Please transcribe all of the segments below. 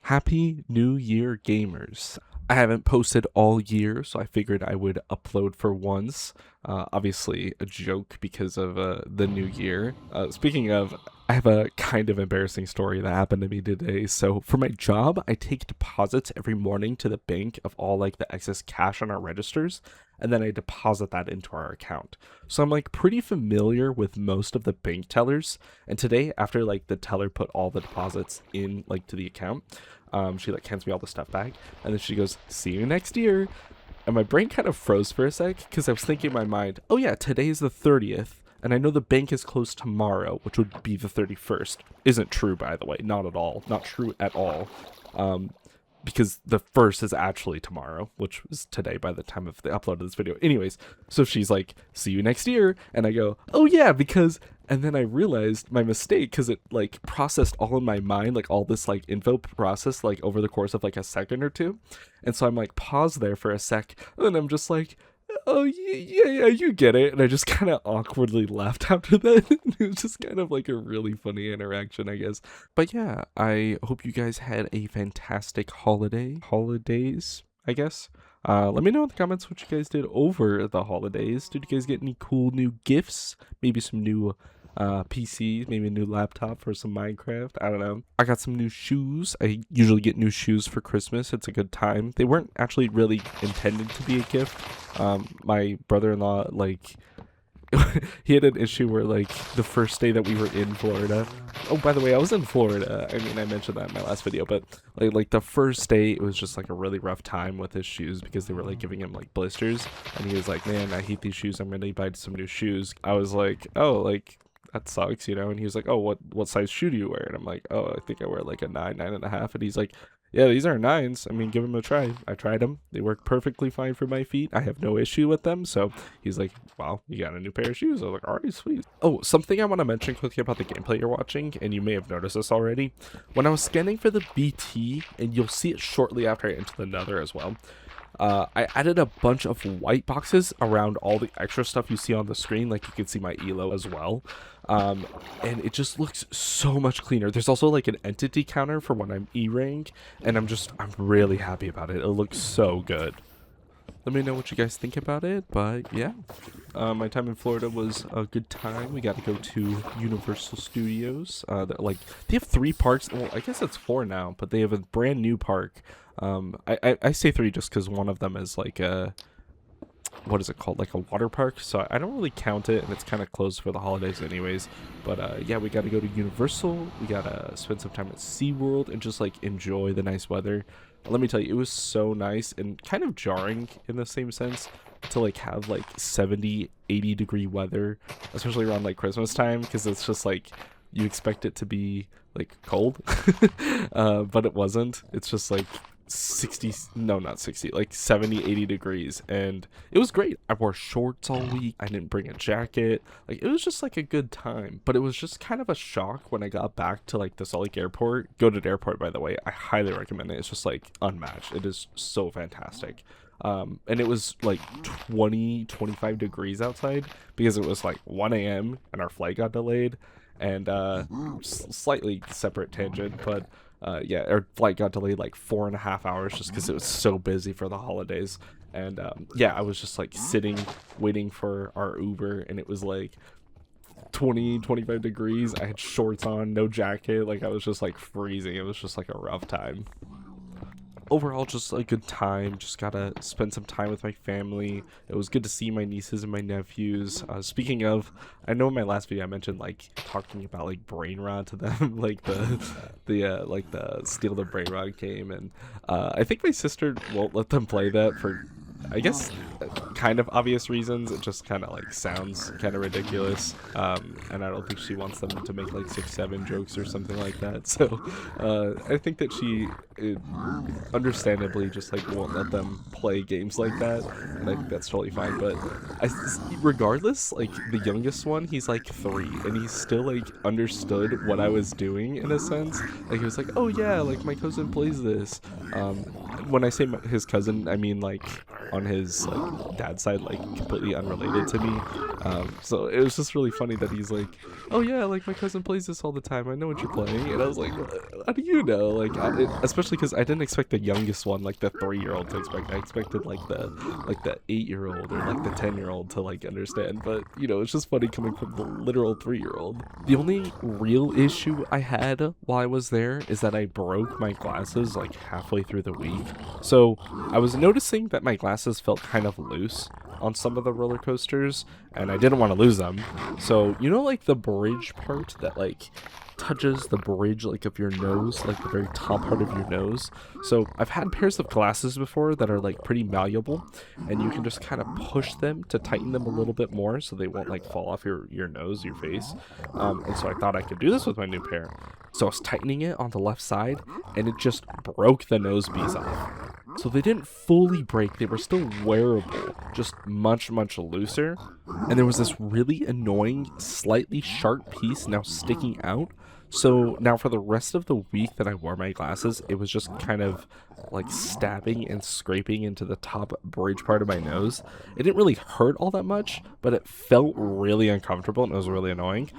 Happy New Year, gamers. I haven't posted all year, so I figured I would upload for once. Obviously, a joke because of the new year. Speaking of, I have a kind of embarrassing story that happened to me today. So, for my job, I take deposits every morning to the bank of all like the excess cash on our registers, and then I deposit that into our account. So, I'm like pretty familiar with most of the bank tellers. And today, after like the teller put all the deposits in like to the account, she like hands me all the stuff back, and then she goes, "See you next year." And my brain kind of froze for a sec because I was thinking in my mind, "Oh yeah, today is the 30th, and I know the bank is closed tomorrow, which would be the 31st." Isn't true, by the way. Not at all. Not true at all. Um, because the first is actually tomorrow, which was today by the time of the upload of this video. Anyways, so she's like, "See you next year," and I go, "Oh yeah," because, and then I realized my mistake because it like processed all in my mind, like all this like info processed like over the course of like a second or two, and so I'm like paused there for a sec, and I'm just like, "Oh yeah, you get it," and I just kind of awkwardly left after that. It was just kind of like a really funny interaction, I guess. But yeah, I hope you guys had a fantastic holidays, I guess. Let me know in the comments what you guys did over the holidays. Did you guys get any cool new gifts? Maybe some new PCs, maybe a new laptop for some Minecraft. I don't know. I got some new shoes. I usually get new shoes for Christmas. It's a good time. They weren't actually really intended to be a gift. My brother-in-law, like, he had an issue where, like, the first day that we were in Florida. Oh, by the way, I was in Florida. I mean, I mentioned that in my last video, but like the first day, it was just like a really rough time with his shoes because they were like giving him like blisters, and he was like, "Man, I hate these shoes. I'm gonna buy some new shoes." I was like, "Oh, like, that sucks," you know. And he was like, "Oh, what size shoe do you wear?" And I'm like, "Oh, I think I wear like a 9.5." And he's like, "Yeah, these are nines. I mean, give them a try." I tried them. They work perfectly fine for my feet. I have no issue with them. So he's like, "Wow, you got a new pair of shoes." I was like, "All right, sweet." Oh, something I want to mention quickly about the gameplay you're watching, and you may have noticed this already. When I was scanning for the BT, and you'll see it shortly after I enter the Nether as well, I added a bunch of white boxes around all the extra stuff you see on the screen. Like, you can see my elo as well. And it just looks so much cleaner. There's also like an entity counter for when I'm E-rank, and I'm really happy about it. It looks so good. Let me know what you guys think about it. But yeah, my time in Florida was a good time. We got to go to Universal Studios. Like, they have 3 parks. Well, I guess it's 4 now, but they have a brand new park. I say 3 just because one of them is like a, what is it called, like a water park, so I don't really count it, and it's kind of closed for the holidays anyways. But yeah, we got to go to Universal. We got to spend some time at SeaWorld and just like enjoy the nice weather. Let me tell you, it was so nice and kind of jarring in the same sense to like have like 70-80 degree weather, especially around like Christmas time, because it's just like you expect it to be like cold. But it wasn't. It's just like 60, no, not 60, like 70-80 degrees, and it was great. I wore shorts all week. I didn't bring a jacket. Like, it was just like a good time. But it was just kind of a shock when I got back to like the Salt Lake airport. Goated airport, by the way. I highly recommend it. It's just like unmatched. It is so fantastic. And it was like 20-25 degrees outside because it was like 1 a.m. and our flight got delayed. And slightly separate tangent, but yeah, our flight got delayed like 4.5 hours just because it was so busy for the holidays. And yeah, I was just like sitting waiting for our Uber, and it was like 20-25 degrees. I had shorts on, no jacket. Like, I was just like freezing. It was just like a rough time. Overall, just a good time. Just gotta spend some time with my family. It was good to see my nieces and my nephews. Speaking of, I know in my last video I mentioned like talking about like brain rot to them, like the steal the brain rot game, and I think my sister won't let them play that for, I guess, kind of obvious reasons. It just kind of like sounds kind of ridiculous, and I don't think she wants them to make like 6-7 jokes or something like that. So I think that she understandably just like won't let them play games like that, and I think that's totally fine. But regardless, like the youngest one, he's like 3, and he still like understood what I was doing in a sense. Like, he was like, "Oh yeah, like my cousin plays this." When I say his cousin, I mean like on his like dad's side, like completely unrelated to me. So it was just really funny that he's like, oh yeah, like my cousin plays this all the time, I know what you're playing. And I was like, how do you know? Like especially because I didn't expect the youngest one, like the 3-year-old, to expect. I expected like the 8-year-old or like the 10-year-old to like understand. But you know, it's just funny coming from the literal 3-year-old. The only real issue I had while I was there is that I broke my glasses like halfway through the week. So I was noticing that my glasses felt kind of loose on some of the roller coasters, and I didn't want to lose them. So you know, like the bridge part that like touches the bridge like of your nose, like the very top part of your nose. So I've had pairs of glasses before that are like pretty malleable, and you can just kind of push them to tighten them a little bit more so they won't like fall off your nose, your face. And so I thought I could do this with my new pair. So I was tightening it on the left side, and it just broke the nose piece off. So they didn't fully break, they were still wearable, just much looser. And there was this really annoying, slightly sharp piece now sticking out. So now for the rest of the week that I wore my glasses, it was just kind of like stabbing and scraping into the top bridge part of my nose. It didn't really hurt all that much, but it felt really uncomfortable and it was really annoying.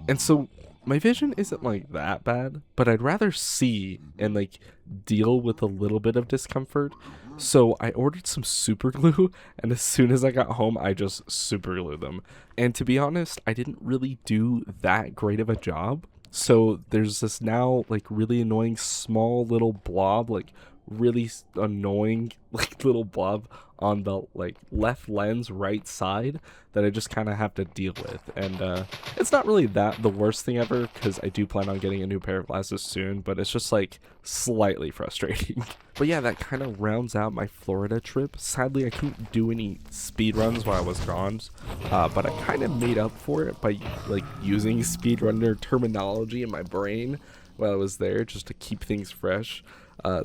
And so my vision isn't like that bad, but I'd rather see and like deal with a little bit of discomfort. So I ordered some super glue, and as soon as I got home, I just super glued them. And to be honest, I didn't really do that great of a job. So there's this now like really annoying small little blob, like really annoying like little blob on the like left lens right side that I just kind of have to deal with. And it's not really the worst thing ever, because I do plan on getting a new pair of glasses soon, but it's just like slightly frustrating. But yeah, that kind of rounds out my Florida trip. Sadly, I couldn't do any speed runs while I was gone, but I kind of made up for it by like using speedrunner terminology in my brain while I was there just to keep things fresh.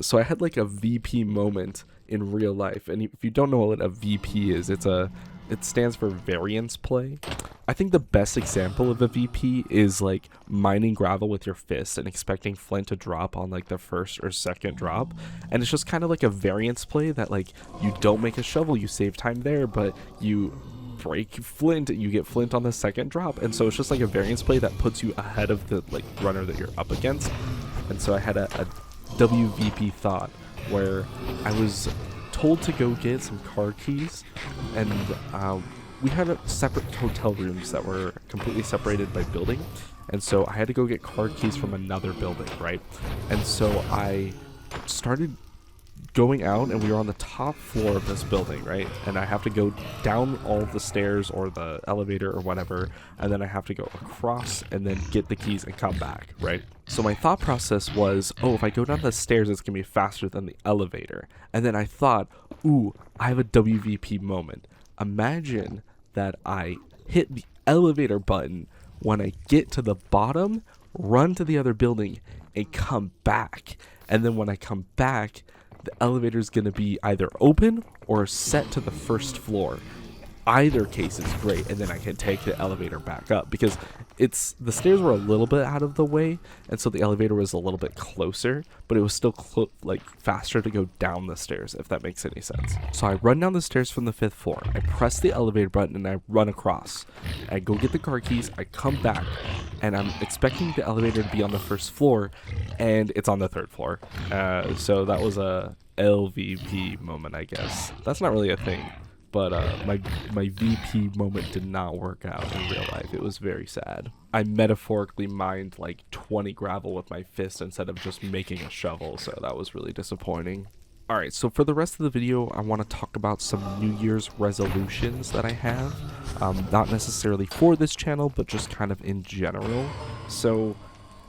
So I had like a VP moment in real life, and if you don't know what a VP is, it stands for variance play. I think the best example of a VP is like mining gravel with your fist and expecting flint to drop on like the first or second drop, and it's just kind of like a variance play that like you don't make a shovel, you save time there, but you break flint, you get flint on the second drop, and so it's just like a variance play that puts you ahead of the like runner that you're up against. And so I had a WVP thought where I was told to go get some car keys, and we had separate hotel rooms that were completely separated by building, and so I had to go get car keys from another building, right? And so I started going out, and we were on the top floor of this building, right? And I have to go down all the stairs or the elevator or whatever, and then I have to go across and then get the keys and come back, right? So my thought process was, oh, if I go down the stairs, it's gonna be faster than the elevator. And then I thought, ooh, I have a WVP moment. Imagine that I hit the elevator button when I get to the bottom, run to the other building, and come back. And then when I come back, the elevator is going to be either open or set to the first floor. Either case is great, and then I can take the elevator back up, because the stairs were a little bit out of the way, and so the elevator was a little bit closer, but it was still like faster to go down the stairs, if that makes any sense. So I run down the stairs from the 5th floor, I press the elevator button, and I run across. I go get the car keys, I come back, and I'm expecting the elevator to be on the 1st floor, and it's on the 3rd floor. So that was a LVP moment, I guess. That's not really a thing. But my VP moment did not work out in real life. It was very sad. I metaphorically mined like 20 gravel with my fist instead of just making a shovel, so that was really disappointing. Alright, so for the rest of the video, I want to talk about some New Year's resolutions that I have. Not necessarily for this channel, but just kind of in general. So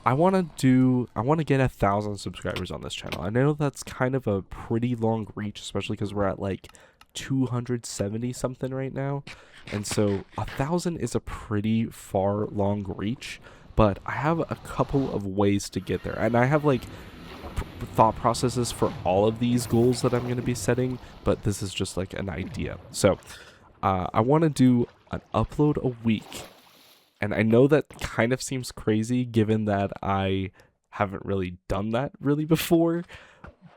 I want to get 1,000 subscribers on this channel. I know that's kind of a pretty long reach, especially because we're at like 270 something right now, and so 1,000 is a pretty far long reach, but I have a couple of ways to get there, and I have like thought processes for all of these goals that I'm going to be setting, but this is just like an idea. So I want to do an upload a week, and I know that kind of seems crazy given that I haven't really done that really before,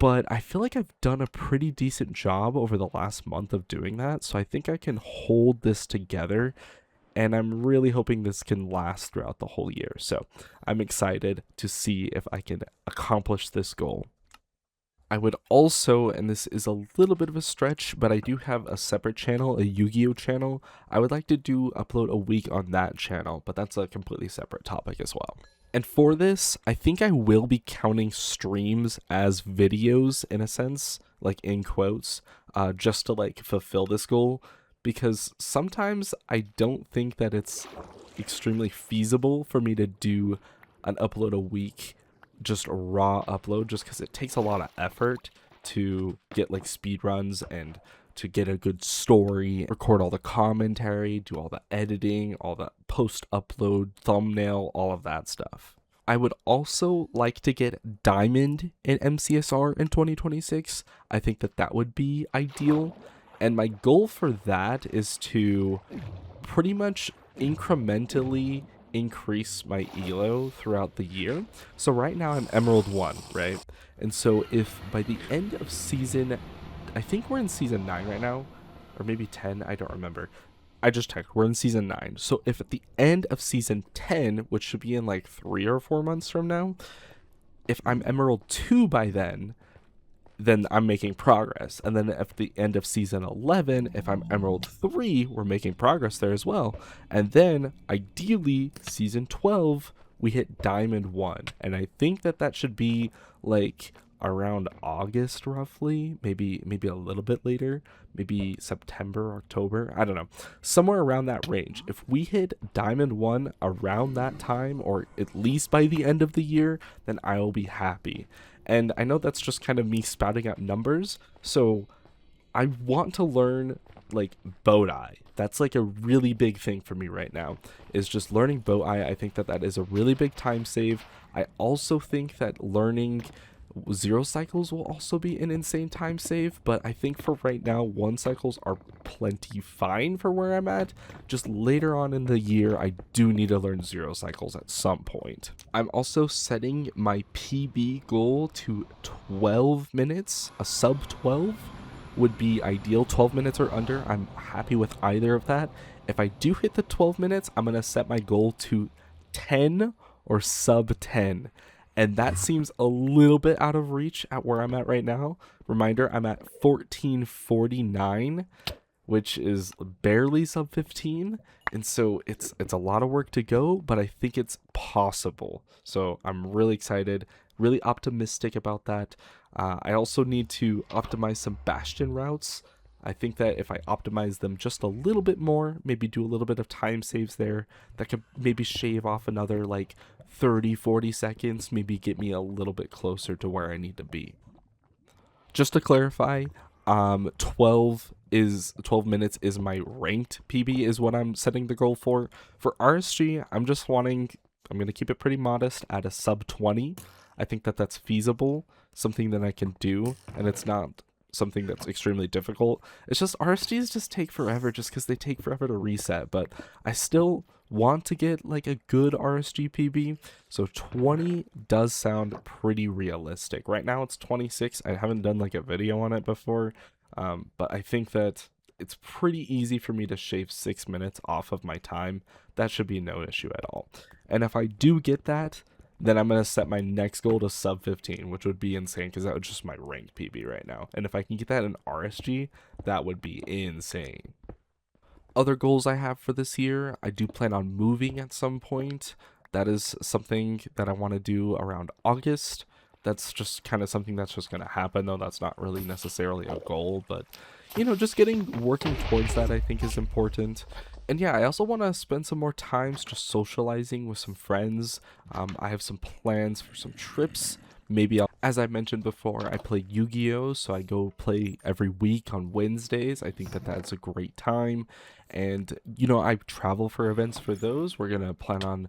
but I feel like I've done a pretty decent job over the last month of doing that. So I think I can hold this together, and I'm really hoping this can last throughout the whole year. So I'm excited to see if I can accomplish this goal. I would also, and this is a little bit of a stretch, but I do have a separate channel, a Yu-Gi-Oh channel. I would like to upload a week on that channel, but that's a completely separate topic as well. And for this, I think I will be counting streams as videos in a sense, like in quotes, just to like fulfill this goal, because sometimes I don't think that it's extremely feasible for me to do an upload a week, just a raw upload, just because it takes a lot of effort to get like speed runs and to get a good story, record all the commentary, do all the editing, all the post upload, thumbnail, all of that stuff. I would also like to get Diamond in MCSR in 2026. I think that that would be ideal. And my goal for that is to pretty much incrementally increase my elo throughout the year. So right now I'm Emerald 1, right? And so if by the end of season, I think we're in season 9 right now, or maybe 10, I don't remember. I just checked, we're in season 9. So if at the end of season 10, which should be in like 3 or 4 months from now, if I'm Emerald 2 by then I'm making progress. And then at the end of season 11, if I'm Emerald 3, we're making progress there as well. And then ideally season 12, we hit Diamond 1. And I think that that should be like around August roughly, maybe a little bit later, maybe September, October, I don't know, somewhere around that range. If we hit Diamond 1 around that time, or at least by the end of the year, then I will be happy. And I know that's just kind of me spouting out numbers, so I want to learn like Bodai. That's like a really big thing for me right now, is just learning Bodai. I think that that is a really big time save. I also think that learning Zero cycles will also be an insane time save, but I think for right now, 1 cycles are plenty fine for where I'm at. Just later on in the year, I do need to learn 0 cycles at some point. I'm also setting my PB goal to 12 minutes. A sub 12 would be ideal. 12 minutes or under, I'm happy with either of that. If I do hit the 12 minutes, I'm going to set my goal to 10 or sub 10. And that seems a little bit out of reach at where I'm at right now. Reminder, I'm at 1449, which is barely sub 15. And so it's a lot of work to go, but I think it's possible. So I'm really excited, really optimistic about that. I also need to optimize some Bastion routes. I think that if I optimize them just a little bit more, maybe do a little bit of time saves there, that could maybe shave off another like 30-40 seconds, maybe get me a little bit closer to where I need to be. Just to clarify, 12 minutes is my ranked PB is what I'm setting the goal for. For RSG, I'm going to keep it pretty modest at a sub 20. I think that that's feasible, something that I can do, and it's not something that's extremely difficult. It's just RSGs just take forever just because they take forever to reset, but I still want to get like a good RSG PB, so 20 does sound pretty realistic. Right now it's 26. I haven't done like a video on it before, but I think that it's pretty easy for me to shave 6 minutes off of my time. That should be no issue at all. And if I do get that, then I'm going to set my next goal to sub 15, which would be insane because that was just my ranked PB right now. And if I can get that in RSG, that would be insane. Other goals I have for this year, I do plan on moving at some point. That is something that I want to do around August. That's just kind of something that's just going to happen, though that's not really necessarily a goal, but you know, just working towards that I think is important. And yeah, I also want to spend some more time just socializing with some friends. I have some plans for some trips. Maybe as I mentioned before, I play Yu-Gi-Oh! So I go play every week on Wednesdays. I think that that's a great time. And, you know, I travel for events for those. We're going to plan on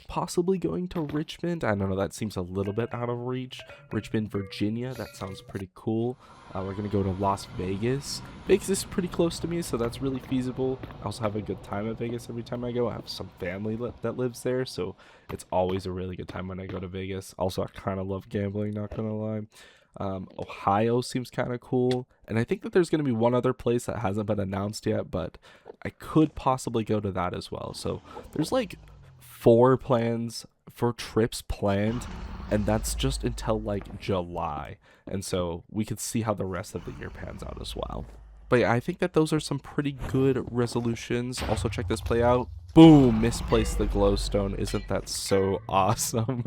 possibly going to Richmond. I don't know, that seems a little bit out of reach. Richmond, Virginia, that sounds pretty cool. We're going to go to Las Vegas. Vegas is pretty close to me, so that's really feasible. I also have a good time at Vegas every time I go. I have some family that lives there, so it's always a really good time when I go to Vegas. Also, I kind of love gambling, not going to lie. Ohio seems kind of cool. And I think that there's going to be one other place that hasn't been announced yet, but I could possibly go to that as well. So there's like 4 trips planned, and that's just until like July. And so we could see how the rest of the year pans out as well. But yeah, I think that those are some pretty good resolutions. Also, check this play out. Boom! Misplaced the glowstone. Isn't that so awesome?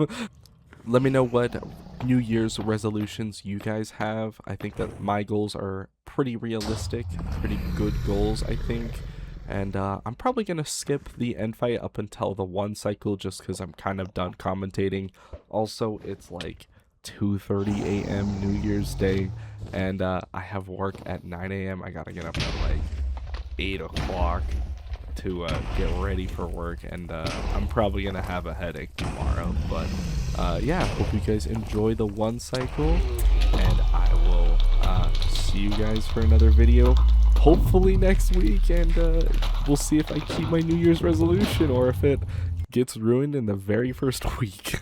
Let me know what New Year's resolutions you guys have. I think that my goals are pretty realistic, pretty good goals, I think. And I'm probably going to skip the end fight up until the 1 cycle just because I'm kind of done commentating. Also, it's like 2:30 a.m. New Year's Day, and I have work at 9 a.m. I gotta get up at like 8 o'clock to get ready for work, and I'm probably gonna have a headache tomorrow. But yeah, hope you guys enjoy the 1 cycle, and I will see you guys for another video hopefully next week, and we'll see if I keep my New Year's resolution or if it gets ruined in the very first week.